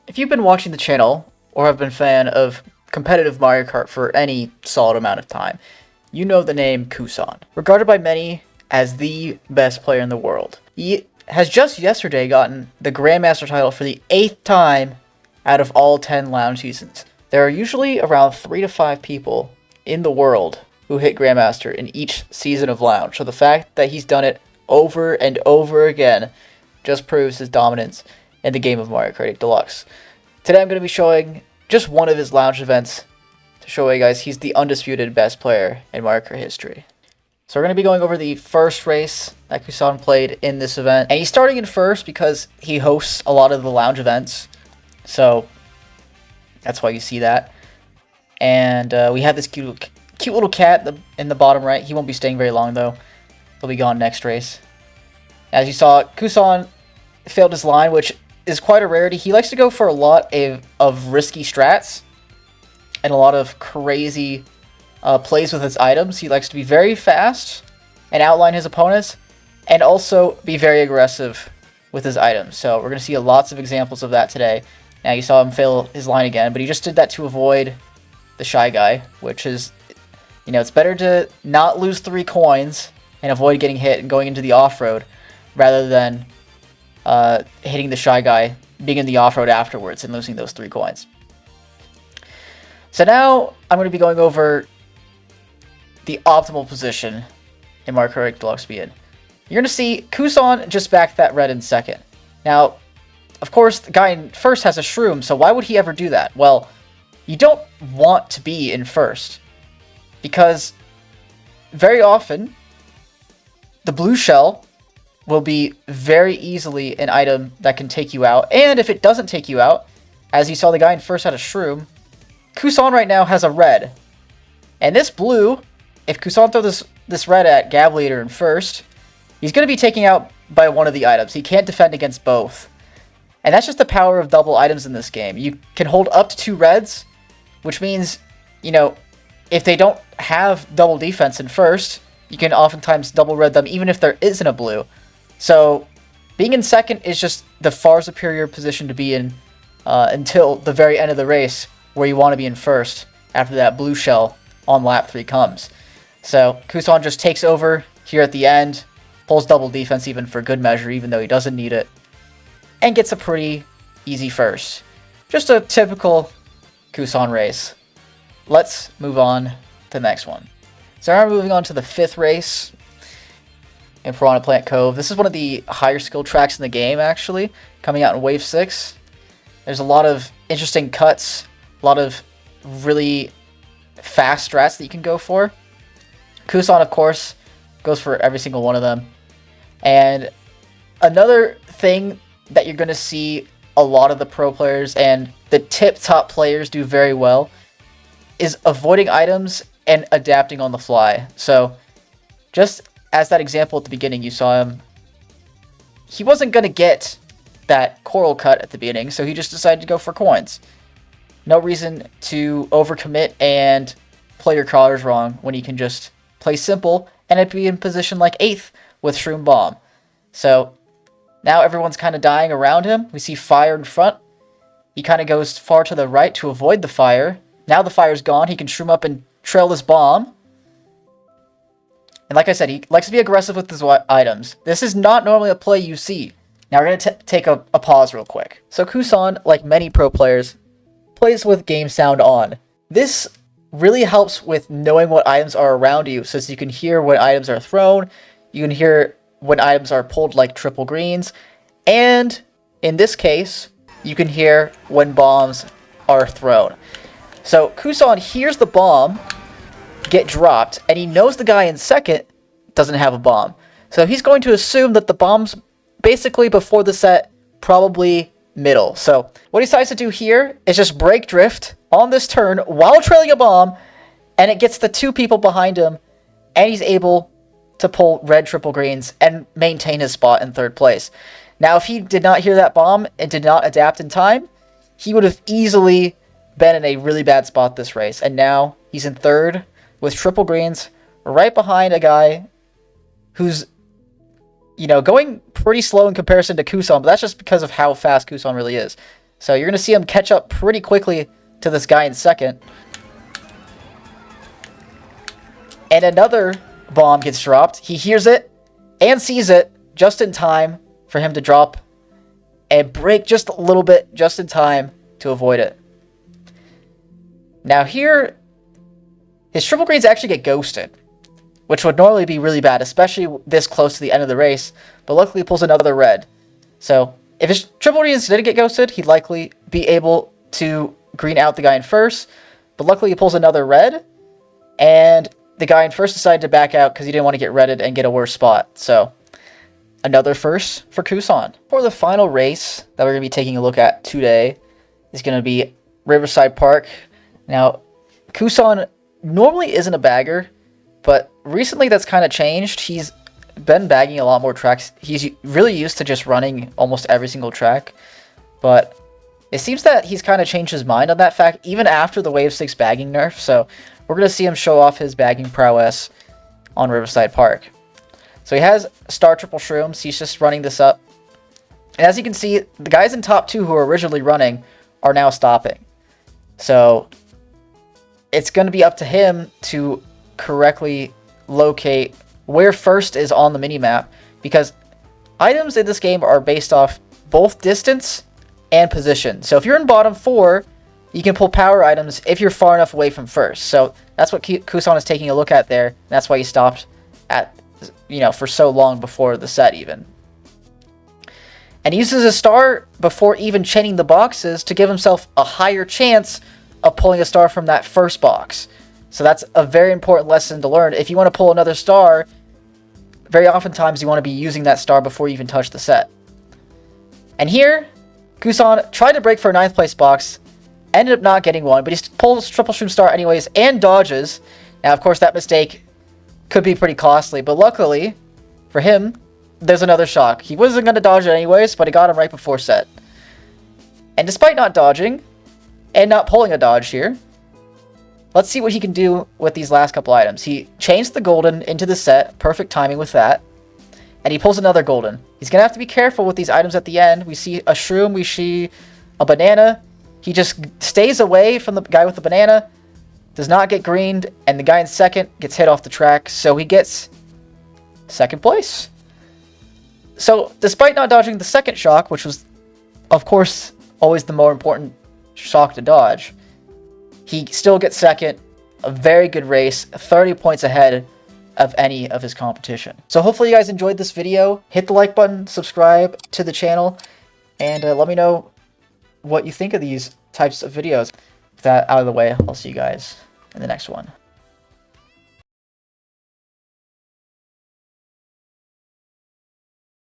If you've been watching the channel, or have been a fan of competitive Mario Kart for any solid amount of time, you know the name Kusaan. Regarded by many as the best player in the world. He has just yesterday gotten the Grandmaster title for the 8th time out of all 10 lounge seasons. There are usually around 3 to 5 people in the world who hit Grandmaster in each season of lounge, so the fact that he's done it over and over again just proves his dominance in the game of Mario Kart 8 Deluxe. Today I'm going to be showing just one of his lounge events to show you guys he's the undisputed best player in Mario Kart history. So we're going to be going over the first race that Kusaan played in this event. And he's starting in first because he hosts a lot of the lounge events. So that's why you see that. And we have this cute little cat in the bottom right. He won't be staying very long though. He'll be gone next race. As you saw, Kusaan failed his line, which is quite a rarity. He likes to go for a lot of risky strats and a lot of crazy plays with his items. He likes to be very fast and outline his opponents, and also be very aggressive with his items. So we're going to see lots of examples of that today. Now you saw him fail his line again, but he just did that to avoid the Shy Guy, which is, you know, it's better to not lose 3 coins and avoid getting hit and going into the off-road rather than hitting the Shy Guy, being in the off-road afterwards and losing those 3 coins. So now I'm going to be going over the optimal position in Mario Kart Deluxe to be in. You're going to see Kusaan just backed that red in second. Now, of course, the guy in first has a shroom, so why would he ever do that? Well, you don't want to be in first, because very often the blue shell will be very easily an item that can take you out, and if it doesn't take you out, as you saw the guy in first had a shroom, Kusaan right now has a red. And this blue, if Kusaan throws this red at Gab Leader in first, he's going to be taken out by one of the items. He can't defend against both. And that's just the power of double items in this game. You can hold up to 2 reds, which means, you know, if they don't have double defense in first, you can oftentimes double red them even if there isn't a blue. So being in second is just the far superior position to be in until the very end of the race, where you want to be in first after that blue shell on lap 3 comes. So Kusaan just takes over here at the end, pulls double defense even for good measure, even though he doesn't need it, and gets a pretty easy first. Just a typical Kusaan race. Let's move on to the next one. So now we're moving on to the 5th race in Piranha Plant Cove. This is one of the higher skill tracks in the game, actually, coming out in Wave 6. There's a lot of interesting cuts, a lot of really fast strats that you can go for. Kusaan, of course, goes for every single one of them. And another thing that you're going to see a lot of the pro players and the tip-top players do very well is avoiding items and adapting on the fly. So just as that example at the beginning, you saw him, he wasn't going to get that coral cut at the beginning, so he just decided to go for coins. No reason to overcommit and play your crawlers wrong when you can just play simple and it'd be in position like 8th with Shroom Bomb. So now everyone's kind of dying around him. We see fire in front. He kind of goes far to the right to avoid the fire. Now the fire's gone. He can shroom up and trail this bomb. And like I said, he likes to be aggressive with his items. This is not normally a play you see. Now we're going to take a pause real quick. So Kusaan, like many pro players, plays with game sound on. This really helps with knowing what items are around you, so you can hear when items are thrown, you can hear when items are pulled like triple greens, and in this case, you can hear when bombs are thrown. So Kusaan hears the bomb get dropped, and he knows the guy in second doesn't have a bomb. So he's going to assume that the bomb's basically before the set, probably middle. So what he decides to do here is just break drift on this turn while trailing a bomb, and it gets the 2 people behind him, and he's able to pull red triple greens and maintain his spot in 3rd place. Now, if he did not hear that bomb and did not adapt in time, he would have easily been in a really bad spot this race. And now he's in 3rd with triple greens, right behind a guy who's, you know, going pretty slow in comparison to Kusaan, but that's just because of how fast Kusaan really is. So you're going to see him catch up pretty quickly to this guy in second. And another bomb gets dropped. He hears it and sees it just in time for him to drop and break just a little bit just in time to avoid it. Now here, his triple greens actually get ghosted, which would normally be really bad, especially this close to the end of the race, but luckily he pulls another red. So if his triple greens didn't get ghosted, he'd likely be able to green out the guy in first, but luckily he pulls another red, and the guy in first decided to back out because he didn't want to get redded and get a worse spot. So another first for Kusaan. For the final race that we're going to be taking a look at today is going to be Riverside Park. Now, Kusaan normally isn't a bagger, but recently that's kind of changed. He's been bagging a lot more tracks. He's really used to just running almost every single track, but it seems that he's kind of changed his mind on that fact even after the Wave 6 bagging nerf. So we're going to see him show off his bagging prowess on Riverside Park. So he has Star Triple Shrooms. He's just running this up. And as you can see, the guys in top 2 who were originally running are now stopping. So it's going to be up to him to correctly locate where first is on the minimap, because items in this game are based off both distance and position. So if you're in bottom 4, you can pull power items if you're far enough away from first. So that's what Kusaan is taking a look at there. And that's why he stopped at, for so long before the set even. And he uses a star before even chaining the boxes to give himself a higher chance of pulling a star from that first box. So that's a very important lesson to learn. If you want to pull another star, very oftentimes you want to be using that star before you even touch the set. And here, Kusaan tried to break for a 9th place box, ended up not getting one, but he pulls triple shroom star anyways and dodges. Now, of course, that mistake could be pretty costly, but luckily for him, there's another shock. He wasn't going to dodge it anyways, but it got him right before set. And despite not dodging and not pulling a dodge here, let's see what he can do with these last couple items. He changed the golden into the set. Perfect timing with that. And he pulls another golden. He's going to have to be careful with these items at the end. We see a shroom. We see a banana. He just stays away from the guy with the banana. Does not get greened. And the guy in second gets hit off the track. So he gets second place. So despite not dodging the second shock, which was, of course, always the more important shock to dodge, he still gets second. A very good race, 30 points ahead of any of his competition. So hopefully you guys enjoyed this video. Hit the like button, subscribe to the channel, and let me know what you think of these types of videos. With that out of the way, I'll see you guys in the next one.